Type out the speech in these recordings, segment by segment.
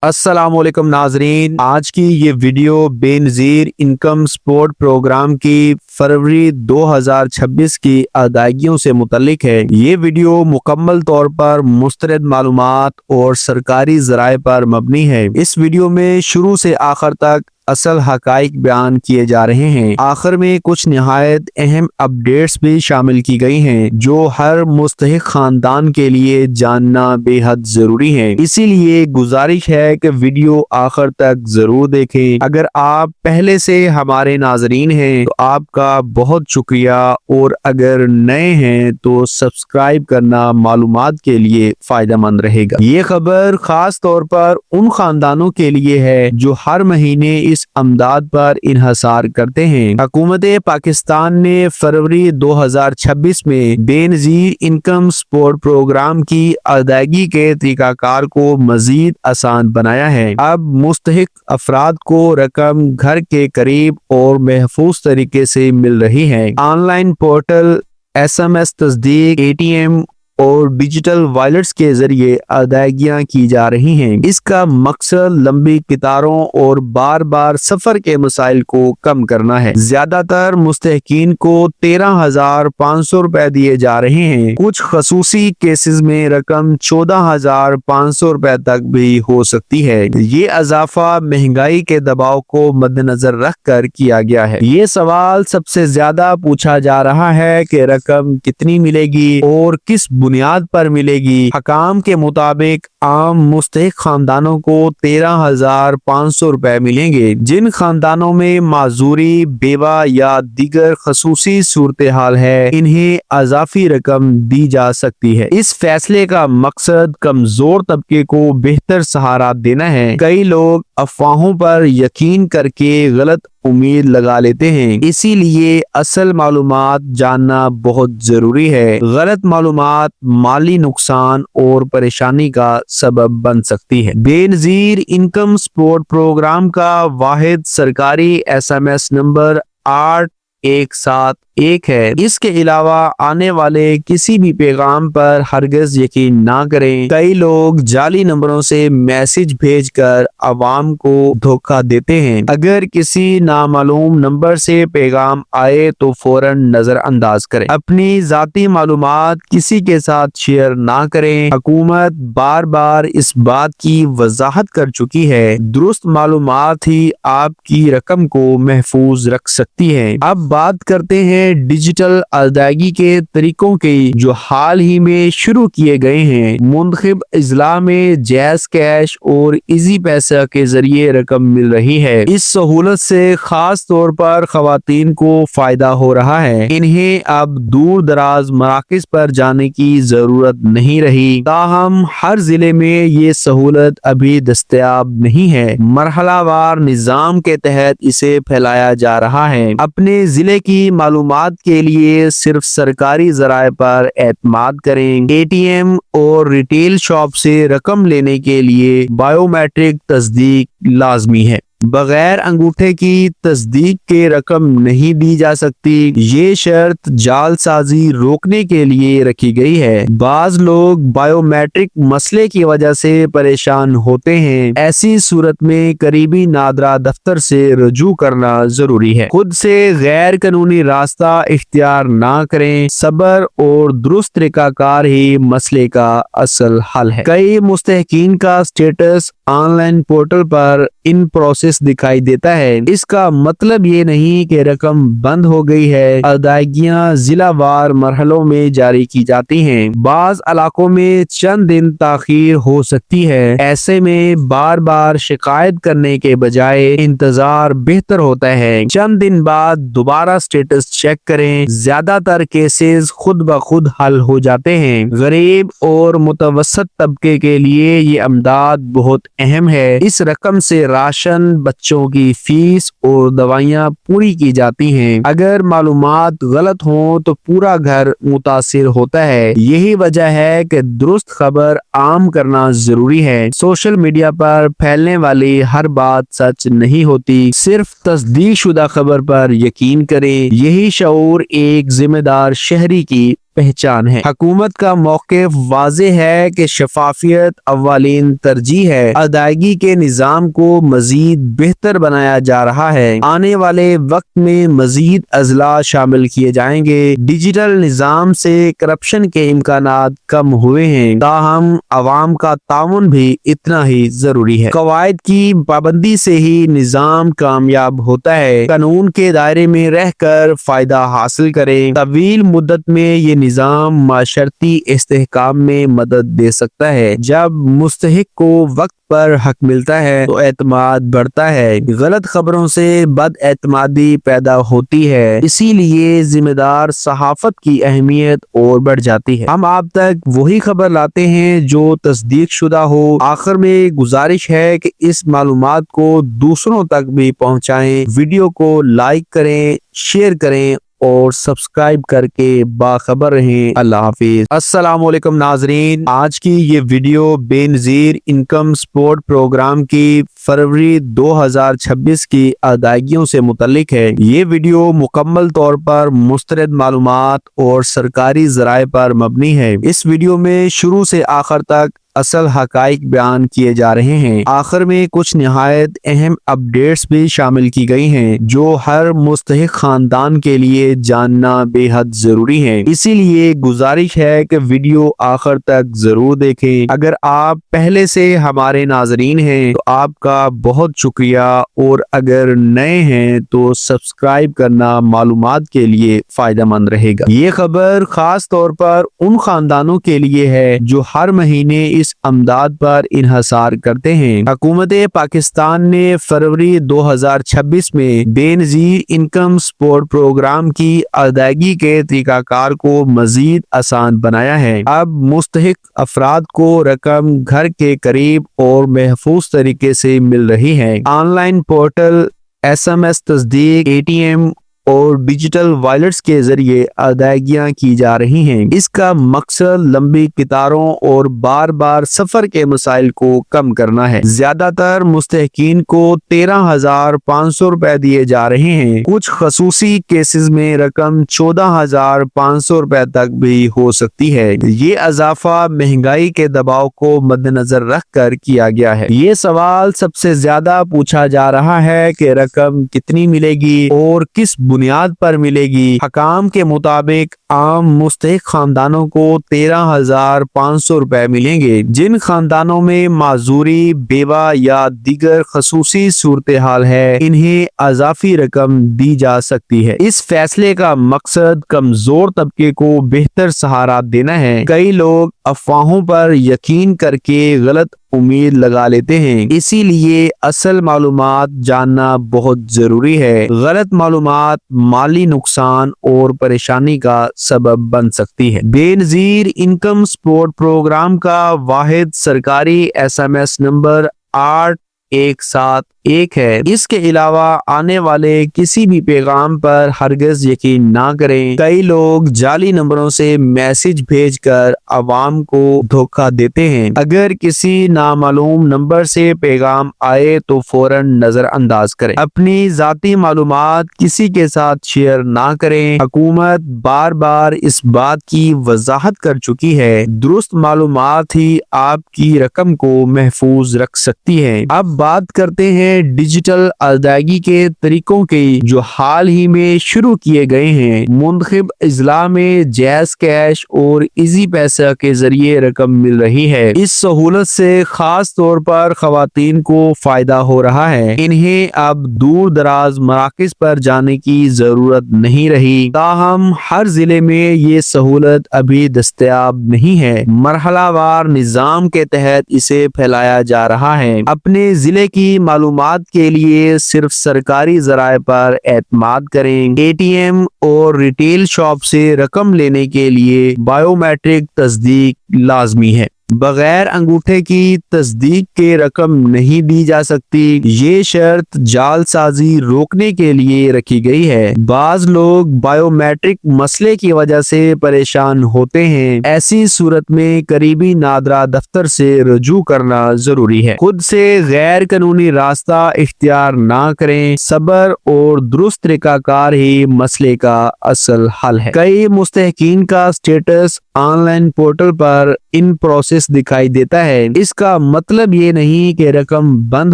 السلام علیکم ناظرین، آج کی یہ ویڈیو بے نظیر انکم سپورٹ پروگرام کی فروری 2026 کی ادائیگیوں سے متعلق ہے۔ یہ ویڈیو مکمل طور پر مستند معلومات اور سرکاری ذرائع پر مبنی ہے۔ اس ویڈیو میں شروع سے آخر تک اصل حقائق بیان کیے جا رہے ہیں۔ آخر میں کچھ نہایت اہم اپڈیٹس بھی شامل کی گئی ہیں جو ہر مستحق خاندان کے لیے جاننا بے حد ضروری ہے۔ اسی لیے گزارش ہے کہ ویڈیو آخر تک ضرور دیکھیں۔ اگر آپ پہلے سے ہمارے ناظرین ہیں تو آپ کا بہت شکریہ، اور اگر نئے ہیں تو سبسکرائب کرنا معلومات کے لیے فائدہ مند رہے گا۔ یہ خبر خاص طور پر ان خاندانوں کے لیے ہے جو ہر مہینے اس امداد پر انحصار کرتے ہیں۔ حکومت پاکستان نے فروری 2026 میں بے نظیر انکم سپورٹ پروگرام کی ادائیگی کے طریقہ کار کو مزید آسان بنایا ہے۔ اب مستحق افراد کو رقم گھر کے قریب اور محفوظ طریقے سے مل رہی ہے۔ آن لائن پورٹل، SMS تصدیق، ATM اور ڈیجیٹل وائلٹس کے ذریعے ادائیگیاں کی جا رہی ہیں۔ اس کا مقصد لمبی قطاروں اور بار بار سفر کے مسائل کو کم کرنا ہے۔ زیادہ تر مستحقین کو 13,500 روپے دیے جا رہے ہیں۔ کچھ خصوصی کیسز میں رقم 14,500 روپے تک بھی ہو سکتی ہے۔ یہ اضافہ مہنگائی کے دباؤ کو مد نظر رکھ کر کیا گیا ہے۔ یہ سوال سب سے زیادہ پوچھا جا رہا ہے کہ رقم کتنی ملے گی اور کس بنیاد پر ملے گی۔ حکام کے مطابق عام مستحق خاندانوں کو 13,500 روپے ملیں گے۔ جن خاندانوں میں معذوری، بیوہ یا دیگر خصوصی صورتحال ہے، انہیں اضافی رقم دی جا سکتی ہے۔ اس فیصلے کا مقصد کمزور طبقے کو بہتر سہارا دینا ہے۔ کئی لوگ افواہوں پر یقین کر کے غلط امید لگا لیتے ہیں، اسی لیے اصل معلومات جاننا بہت ضروری ہے۔ غلط معلومات مالی نقصان اور پریشانی کا سبب بن سکتی ہے۔ بے نظیر انکم سپورٹ پروگرام کا واحد سرکاری SMS نمبر 8171 ہے۔ اس کے علاوہ آنے والے کسی بھی پیغام پر ہرگز یقین نہ کریں۔ کئی لوگ جعلی نمبروں سے میسج بھیج کر عوام کو دھوکہ دیتے ہیں۔ اگر کسی نامعلوم نمبر سے پیغام آئے تو فوراً نظر انداز کریں۔ اپنی ذاتی معلومات کسی کے ساتھ شیئر نہ کریں۔ حکومت بار بار اس بات کی وضاحت کر چکی ہے، درست معلومات ہی آپ کی رقم کو محفوظ رکھ سکتی ہے۔ اب بات کرتے ہیں ڈیجیٹل ادائیگی کے طریقوں کی جو حال ہی میں شروع کیے گئے ہیں۔ منتخب اضلاع میں جیز کیش اور ایزی پیسہ کے ذریعے رقم مل رہی ہے۔ اس سہولت سے خاص طور پر خواتین کو فائدہ ہو رہا ہے۔ انہیں اب دور دراز مراکز پر جانے کی ضرورت نہیں رہی، تاہم ہر ضلع میں یہ سہولت ابھی دستیاب نہیں ہے۔ مرحلہ وار نظام کے تحت اسے پھیلایا جا رہا ہے۔ اپنے ضلع کی معلومات کے لیے صرف سرکاری ذرائع پر اعتماد کریں۔ ATM اور ریٹیل شاپ سے رقم لینے کے لیے بائیو میٹرک تصدیق لازمی ہے۔ بغیر انگوٹھے کی تصدیق کے رقم نہیں دی جا سکتی۔ یہ شرط جعل سازی روکنے کے لیے رکھی گئی ہے۔ بعض لوگ بائیو میٹرک مسئلے کی وجہ سے پریشان ہوتے ہیں۔ ایسی صورت میں قریبی نادرا دفتر سے رجوع کرنا ضروری ہے۔ خود سے غیر قانونی راستہ اختیار نہ کریں۔ صبر اور درست طریقہ کار ہی مسئلے کا اصل حل ہے۔ کئی مستحقین کا سٹیٹس آن لائن پورٹل پر ان پروسیس دکھائی دیتا ہے۔ اس کا مطلب یہ نہیں کہ رقم بند ہو گئی ہے۔ ادائیگیاں ضلع وار مرحلوں میں جاری کی جاتی ہیں۔ بعض علاقوں میں چند دن تاخیر ہو سکتی ہے۔ ایسے میں بار بار شکایت کرنے کے بجائے انتظار بہتر ہوتا ہے۔ چند دن بعد دوبارہ سٹیٹس چیک کریں۔ زیادہ تر کیسز خود بخود حل ہو جاتے ہیں۔ غریب اور متوسط طبقے کے لیے یہ امداد بہت اہم ہے۔ اس رقم سے راشن، بچوں کی فیس اور دوائیاں پوری کی جاتی ہیں۔ اگر معلومات غلط ہوں تو پورا گھر متاثر ہوتا ہے۔ یہی وجہ ہے کہ درست خبر عام کرنا ضروری ہے۔ سوشل میڈیا پر پھیلنے والی ہر بات سچ نہیں ہوتی۔ صرف تصدیق شدہ خبر پر یقین کریں۔ یہی شعور ایک ذمہ دار شہری کی पहचान है। हुकूमत का मौक़िफ़ वाज़ेह है कि शफाफियत अव्वलीन तरजीह है। अदायगी के निज़ाम को मज़ीद बेहतर बनाया जा रहा है। आने वाले वक्त में मज़ीद अज़ला शामिल किए जाएंगे। डिजिटल निज़ाम से करप्शन के इम्कानात कम हुए हैं, ताहम अवाम का ताउन भी इतना ही जरूरी है। कवायद की पाबंदी से ही निज़ाम कामयाब होता है। कानून के दायरे में रहकर फायदा हासिल करें। तवील मुद्दत में ये निज़ाम माशरती इस्तेहकाम में मदद दे सकता है। जब मुस्तहिक को वक्त पर हक मिलता है तो एतमाद बढ़ता है। गलत खबरों से बदएतमादी पैदा होती है, इसीलिए जिम्मेदार सहाफत की अहमियत और बढ़ जाती है। हम आप तक वही खबर लाते हैं जो तस्दीक शुदा हो। आखिर में गुजारिश है कि इस मालूमात को दूसरों तक भी पहुंचाएं। वीडियो को लाइक करें, शेयर करें और सब्सक्राइब करके बाखबर रहें। अल्लाह हाफिज। अस्सलाम वालेकुम नाजरीन, आज की ये video Benazir income support program की फरवरी 2026 की अदायगियों से मुतल्लिक है। ये वीडियो मुकम्मल तौर पर मुस्तरद मालूमात और सरकारी ज़राए पर मबनी है। इस वीडियो में शुरू से आखिर तक असल हकाइक बयान किए जा रहे हैं। आखिर में कुछ निहायत अहम अपडेट्स भी शामिल की गई हैं जो हर मुस्तहिक खानदान के लिए जानना बेहद जरूरी है। इसीलिए गुजारिश है कि वीडियो आखिर तक जरूर देखें। अगर आप पहले से हमारे नाजरीन हैं तो आपका बहुत शुक्रिया, और अगर नए हैं तो सब्सक्राइब करना मालूमात के लिए फायदेमंद रहेगा। ये खबर खास तौर पर उन खानदानों के लिए है जो हर महीने इस अमदाद पर इन्हसार करते हैं। हुकूमत पाकिस्तान ने फरवरी 2026 में बेनज़ीर इनकम सपोर्ट प्रोग्राम की अदायगी के तरीकाकार को मजीद आसान बनाया है। अब मुस्तहिक अफराद को रकम घर के करीब और महफूज तरीके से मिल रही है। ऑनलाइन पोर्टल, SMS तस्दीक, ATM और डिजिटल वॉलेट्स के जरिए अदायगियां की जा रही हैं। इसका मकसद लंबी कतारों और बार बार सफर के मसाइल को कम करना है। ज्यादातर मुस्तहिकीन को 13,500 रुपए दिए जा रहे हैं। कुछ खसूसी केसेस में रकम 14,500 रुपए तक भी हो सकती है। ये इजाफा महंगाई के दबाव को मद्देनजर रख कर किया गया है। ये सवाल सबसे ज्यादा पूछा जा रहा है कि रकम कितनी मिलेगी और किस बुनियाद पर मिलेगी। हकाम के मुताबिक आम मुस्तहिक खानदानों को 13,500 रुपए मिलेंगे। जिन खानदानों में माजूरी, बेवा या दीगर खसूसी सूरत हाल है, इन्हें अजाफी रकम दी जा सकती है। इस फैसले का मकसद कमजोर तबके को बेहतर सहारा देना है। कई लोग अफवाहों पर यकीन करके गलत उम्मीद लगा लेते हैं, इसीलिए असल मालूमात जानना बहुत जरूरी है। गलत मालूमात माली नुकसान और परेशानी का सबब बन सकती है। बेनज़ीर इनकम सपोर्ट प्रोग्राम का वाहिद सरकारी SMS नंबर 8171 है। इसके अलावा आने वाले किसी भी पैगाम पर हरगिज यकीन ना करें। कई लोग जाली नंबरों से मैसेज भेजकर अवाम को धोखा देते हैं। अगर किसी नामालूम नंबर से पैगाम आए तो फौरन नजरअंदाज करें। अपनी जाती मालूमात किसी के साथ शेयर ना करें। हुकूमत बार बार इस बात की वजाहत कर चुकी है, दुरुस्त मालूमात ही आपकी रकम को महफूज रख सकती है। अब बात करते हैं डिजिटल अदायगी के तरीकों की जो हाल ही में शुरू किए गए हैं। मुंतखब अजला में जैज़ कैश और इजी पैसा के जरिए रकम मिल रही है। इस सहूलत से खास तौर पर खवातीन को फायदा हो रहा है। इन्हें अब दूर दराज मराकज पर जाने की जरूरत नहीं रही। ताहम हर जिले में ये सहूलत अभी दस्तयाब नहीं है। मरहलावार निजाम के तहत इसे फैलाया जा रहा है। अपने जिले की मालूमात के लिए सिर्फ सरकारी ज़राए पर एतमाद करें। ATM और रिटेल शॉप से रकम लेने के लिए बायोमेट्रिक तस्दीक लाजमी है। बगैर अंगूठे की तस्दीक के रकम नहीं दी जा सकती। ये शर्त जालसाजी रोकने के लिए रखी गई है। बाज लोग बायोमेट्रिक मसले की वजह से परेशान होते हैं। ऐसी सूरत में करीबी नादरा दफ्तर से रजू करना जरूरी है। खुद से गैर कानूनी रास्ता इख्तियार ना करें। सब्र और दुरुस्त तरीकाकार ही मसले का असल हल है। कई मुस्तहकीन का स्टेटस ऑनलाइन पोर्टल पर इन प्रोसेस दिखाई देता है। इसका मतलब ये नहीं कि रकम बंद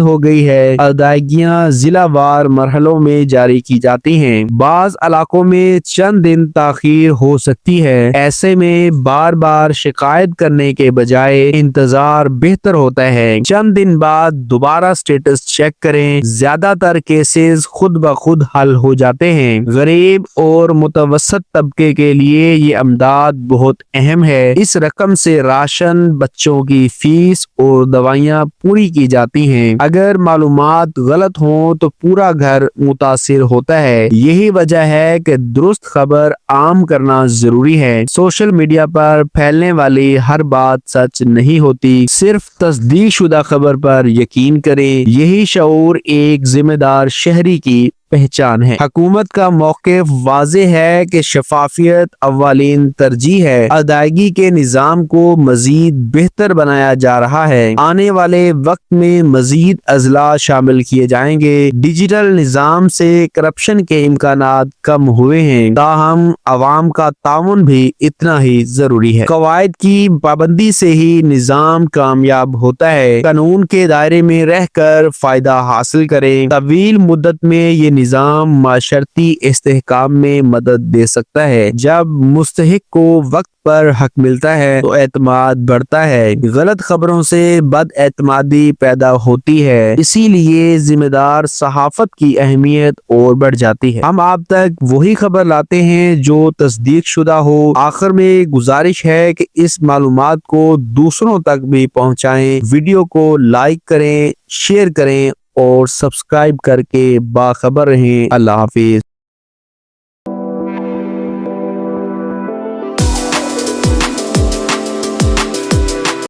हो गई है। अदायगियां जिलावार मरहलों में जारी की जाती हैं। बाज इलाकों में चंद दिन ताखीर हो सकती है। ऐसे में बार बार शिकायत करने के बजाय इंतजार बेहतर होता है। चंद दिन बाद दोबारा स्टेटस चेक करें। ज्यादातर केसेस खुद ब खुद हल हो जाते हैं। गरीब और मुतवसत तबके के लिए ये अमदाद बहुत अहम है। इस रकम से राशन, बच्चों की फीस और दवाइयाँ पूरी की जाती हैं। अगर मालूमात गलत हों तो पूरा घर मुतासिर होता है। यही वजह है कि दुरुस्त खबर आम करना जरूरी है। सोशल मीडिया पर फैलने वाली हर बात सच नहीं होती। सिर्फ तस्दीक शुदा खबर पर यकीन करें। यही शऊर एक जिम्मेदार शहरी की पहचान है। हुकूमत का मौक़िफ़ वाज़ेह है कि शफाफियत अव्वलीन तरजीह है। अदायगी के निज़ाम को मजीद बेहतर बनाया जा रहा है। आने वाले वक्त में मजीद अजला शामिल किए जाएंगे। डिजिटल निज़ाम से करप्शन के इम्कानात कम हुए हैं, ताहम अवाम का ताउन भी इतना ही जरूरी है। कवायद की पाबंदी से ही निज़ाम कामयाब होता है। कानून के दायरे में रहकर फायदा हासिल करें। तवील मुद्दत में ये निज़ाम माशरती इस्तेहकाम में मदद दे सकता है। जब मुस्तहिक को वक्त पर हक मिलता है तो एतमाद बढ़ता है। गलत खबरों से बदएतमादी पैदा होती है। इसीलिए जिम्मेदार सहाफत की अहमियत और बढ़ जाती है। हम आप तक वही खबर लाते हैं जो तस्दीक शुदा हो। आखिर में गुजारिश है कि इस मालूमात को दूसरों तक भी पहुंचाएं। वीडियो को लाइक करें, शेयर करें और सब्सक्राइब करके बाखबर रहें। अल्लाह हाफिज।